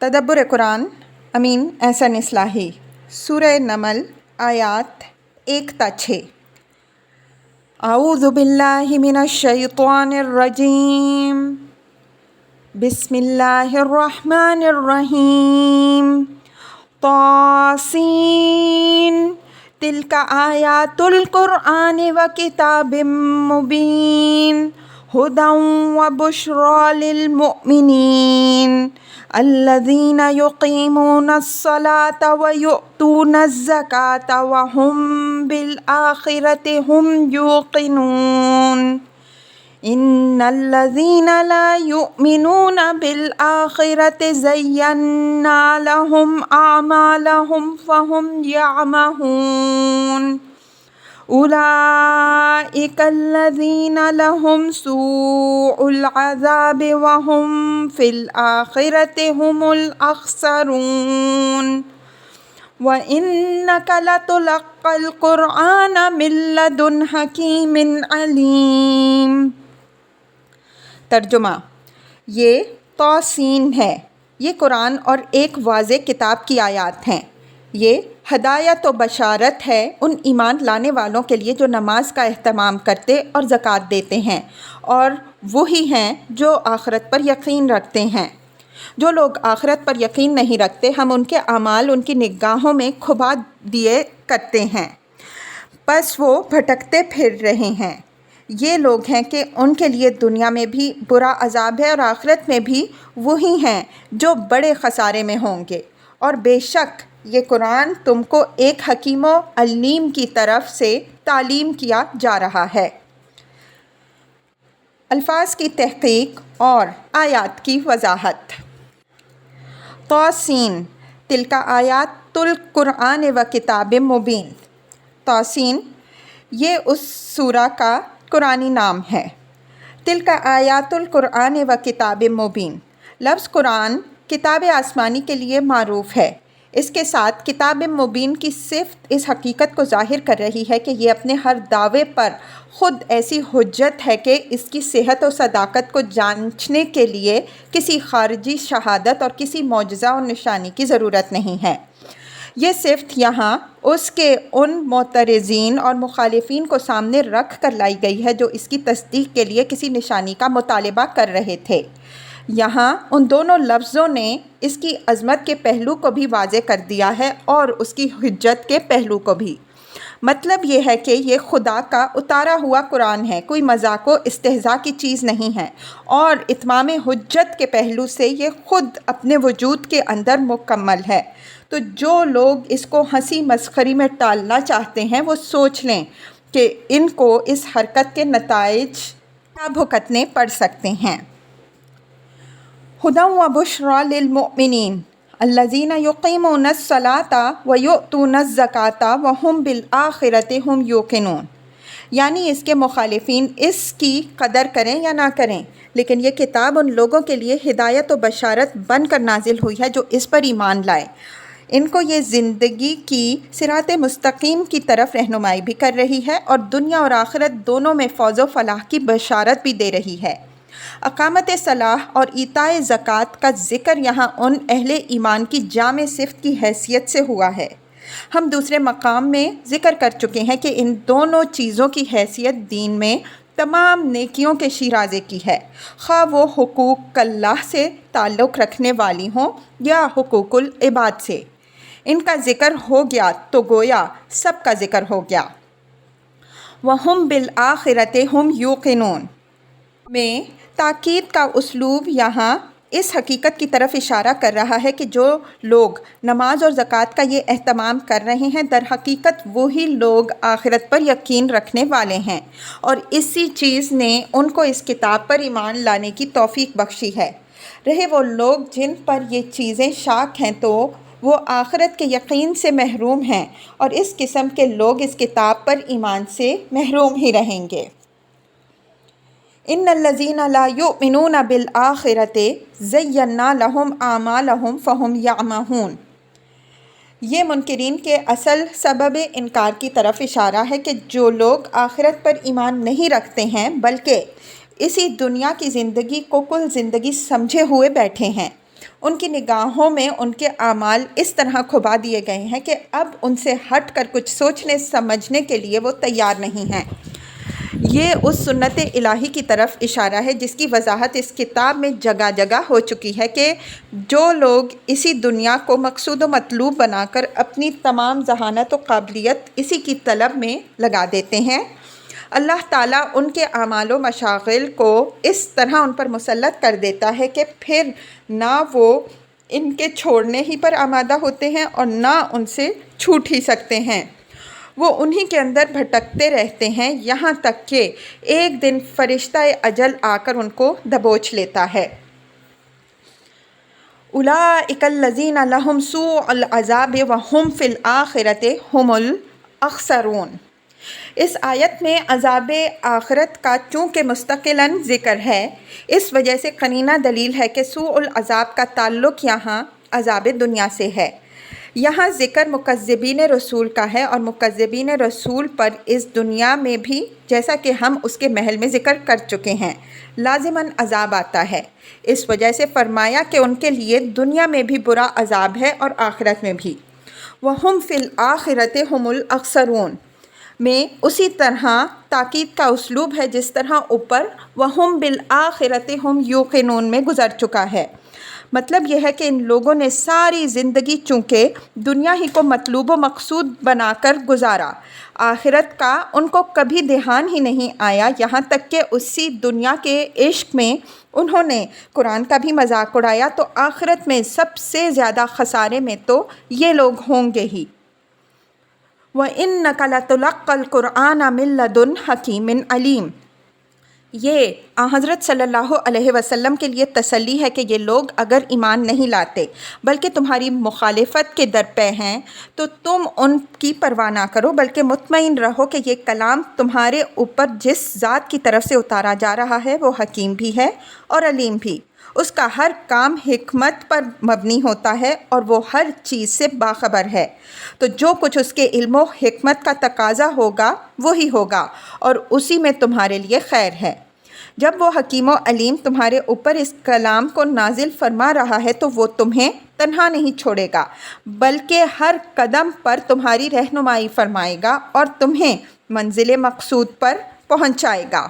تدبر قرآن امین احسن اصلاحی سورہ نمل آیات 1 تا 6۔ اعوذ باللہ من الشیطان الرجیم، بسم اللہ الرحمن الرحیم۔ طاسین تلک آیات القرآن و کتاب مبین، ہدی و بشری للمؤمنین الذین یقیمون الصلاة و یؤتون الزکاة وهم بالآخرۃ هم یوقنون۔ ان الذین لا یؤمنون بالآخرۃ زینا لهم اعمالهم فهم یعمہون۔ اولئک الذین لهم سوء العذاب وهم فی الآخرۃ هم الاخسرون۔ وَإِنَّكَ لَتُلَقَّى الْقُرْآنَ مِن لَّدُنْ حَكِيمٍ عَلِيمٍ۔ ترجمہ: یہ طاسین ہے، یہ قرآن اور ایک واضح کتاب کی آیات ہیں۔ یہ ہدایت و بشارت ہے ان ایمان لانے والوں کے لیے جو نماز کا اہتمام کرتے اور زکوٰۃ دیتے ہیں، اور وہی ہیں جو آخرت پر یقین رکھتے ہیں۔ جو لوگ آخرت پر یقین نہیں رکھتے، ہم ان کے اعمال ان کی نگاہوں میں کھبا دیے کرتے ہیں، پس وہ بھٹکتے پھر رہے ہیں۔ یہ لوگ ہیں کہ ان کے لیے دنیا میں بھی برا عذاب ہے اور آخرت میں بھی وہی ہیں جو بڑے خسارے میں ہوں گے۔ اور بے شک یہ قرآن تم کو ایک حکیم و علیم کی طرف سے تعلیم کیا جا رہا ہے۔ الفاظ کی تحقیق اور آیات کی وضاحت۔ طاسین تلک آیات القرآن و کتاب مبین۔ طاسین یہ اس سورہ کا قرآنی نام ہے۔ تلک آیات القرآن و کتاب مبین، لفظ قرآن کتاب آسمانی کے لیے معروف ہے۔ اس کے ساتھ کتاب مبین کی صفت اس حقیقت کو ظاہر کر رہی ہے کہ یہ اپنے ہر دعوے پر خود ایسی حجت ہے کہ اس کی صحت و صداقت کو جانچنے کے لیے کسی خارجی شہادت اور کسی معجزہ اور نشانی کی ضرورت نہیں ہے۔ یہ صفت یہاں اس کے ان معترضین اور مخالفین کو سامنے رکھ کر لائی گئی ہے جو اس کی تصدیق کے لیے کسی نشانی کا مطالبہ کر رہے تھے۔ یہاں ان دونوں لفظوں نے اس کی عظمت کے پہلو کو بھی واضح کر دیا ہے اور اس کی حجت کے پہلو کو بھی۔ مطلب یہ ہے کہ یہ خدا کا اتارا ہوا قرآن ہے، کوئی مذاق و استہزاء کی چیز نہیں ہے، اور اتمام حجت کے پہلو سے یہ خود اپنے وجود کے اندر مکمل ہے۔ تو جو لوگ اس کو ہنسی مسخری میں ٹالنا چاہتے ہیں وہ سوچ لیں کہ ان کو اس حرکت کے نتائج کیا بھگتنے پڑ سکتے ہیں۔ ہدی و بشری للمؤمنین الذین یقیمون الصلاة و یؤتون الزکاة وهم بالآخرۃ هم یوقنون، یعنی اس کے مخالفین اس کی قدر کریں یا نہ کریں، لیکن یہ کتاب ان لوگوں کے لیے ہدایت و بشارت بن کر نازل ہوئی ہے جو اس پر ایمان لائے۔ ان کو یہ زندگی کی صراط مستقیم کی طرف رہنمائی بھی کر رہی ہے اور دنیا اور آخرت دونوں میں فوز و فلاح کی بشارت بھی دے رہی ہے۔ اقامت صلاح اور ایتاء زکوٰۃ کا ذکر یہاں ان اہل ایمان کی جامع صفت کی حیثیت سے ہوا ہے۔ ہم دوسرے مقام میں ذکر کر چکے ہیں کہ ان دونوں چیزوں کی حیثیت دین میں تمام نیکیوں کے شیرازے کی ہے، خواہ وہ حقوق اللہ سے تعلق رکھنے والی ہوں یا حقوق العباد سے۔ ان کا ذکر ہو گیا تو گویا سب کا ذکر ہو گیا۔ وَهُمْ بِالْآخِرَةِ هُمْ يُوقِنُونَ میں تاکید کا اسلوب یہاں اس حقیقت کی طرف اشارہ کر رہا ہے کہ جو لوگ نماز اور زکوٰۃ کا یہ اہتمام کر رہے ہیں در حقیقت وہی لوگ آخرت پر یقین رکھنے والے ہیں، اور اسی چیز نے ان کو اس کتاب پر ایمان لانے کی توفیق بخشی ہے۔ رہے وہ لوگ جن پر یہ چیزیں شاک ہیں تو وہ آخرت کے یقین سے محروم ہیں، اور اس قسم کے لوگ اس کتاب پر ایمان سے محروم ہی رہیں گے۔ ان الذین لا یؤمنون بالآخرۃ زینا لهم اعمالهم فهم یعمہون، یہ منکرین کے اصل سبب انکار کی طرف اشارہ ہے کہ جو لوگ آخرت پر ایمان نہیں رکھتے ہیں بلکہ اسی دنیا کی زندگی کو کل زندگی سمجھے ہوئے بیٹھے ہیں، ان کی نگاہوں میں ان کے اعمال اس طرح کھبا دیے گئے ہیں کہ اب ان سے ہٹ کر کچھ سوچنے سمجھنے کے لیے وہ تیار نہیں ہیں۔ یہ اس سنت الہی کی طرف اشارہ ہے جس کی وضاحت اس کتاب میں جگہ جگہ ہو چکی ہے کہ جو لوگ اسی دنیا کو مقصود و مطلوب بنا کر اپنی تمام ذہانت و قابلیت اسی کی طلب میں لگا دیتے ہیں، اللہ تعالیٰ ان کے اعمال و مشاغل کو اس طرح ان پر مسلط کر دیتا ہے کہ پھر نہ وہ ان کے چھوڑنے ہی پر آمادہ ہوتے ہیں اور نہ ان سے چھوٹ ہی سکتے ہیں۔ وہ انہی کے اندر بھٹکتے رہتے ہیں یہاں تک کہ ایک دن فرشتہ اجل آ کر ان کو دبوچ لیتا ہے۔ اولئک الذین لہم سوء العذاب وہم فی الآخرۃ ھم الاخسرون۔ اس آیت میں عذاب آخرت کا چونکہ مستقلاً ذکر ہے، اس وجہ سے قرینہ دلیل ہے کہ سوء العذاب کا تعلق یہاں عذاب دنیا سے ہے۔ یہاں ذکر مکذبین رسول کا ہے اور مکذبین رسول پر اس دنیا میں بھی، جیسا کہ ہم اس کے محل میں ذکر کر چکے ہیں، لازماً عذاب آتا ہے۔ اس وجہ سے فرمایا کہ ان کے لیے دنیا میں بھی برا عذاب ہے اور آخرت میں بھی۔ وَهُمْ فِي الْآخِرَةِ هُمُ الْأَخْسَرُونَ میں اسی طرح تاکید کا اسلوب ہے جس طرح اوپر وَهُمْ بِالْآخِرَةِ هُمْ يُوقِنُونَ میں گزر چکا ہے۔ مطلب یہ ہے کہ ان لوگوں نے ساری زندگی چونکہ دنیا ہی کو مطلوب و مقصود بنا کر گزارا، آخرت کا ان کو کبھی دھیان ہی نہیں آیا، یہاں تک کہ اسی دنیا کے عشق میں انہوں نے قرآن کا بھی مذاق اڑایا، تو آخرت میں سب سے زیادہ خسارے میں تو یہ لوگ ہوں گے ہی۔ وَإِنَّكَ لَتُلَقَّى الْقُرْآنَ مِن لَّدُنْ حَكِيمٍ عَلِيمٍ، یہ حضرت صلی اللہ علیہ وسلم کے لیے تسلی ہے کہ یہ لوگ اگر ایمان نہیں لاتے بلکہ تمہاری مخالفت کے درپے ہیں تو تم ان کی پرواہ نہ کرو، بلکہ مطمئن رہو کہ یہ کلام تمہارے اوپر جس ذات کی طرف سے اتارا جا رہا ہے وہ حکیم بھی ہے اور علیم بھی، اس کا ہر کام حکمت پر مبنی ہوتا ہے اور وہ ہر چیز سے باخبر ہے، تو جو کچھ اس کے علم و حکمت کا تقاضا ہوگا وہی ہوگا اور اسی میں تمہارے لیے خیر ہے۔ جب وہ حکیم و علیم تمہارے اوپر اس کلام کو نازل فرما رہا ہے تو وہ تمہیں تنہا نہیں چھوڑے گا بلکہ ہر قدم پر تمہاری رہنمائی فرمائے گا اور تمہیں منزل مقصود پر پہنچائے گا۔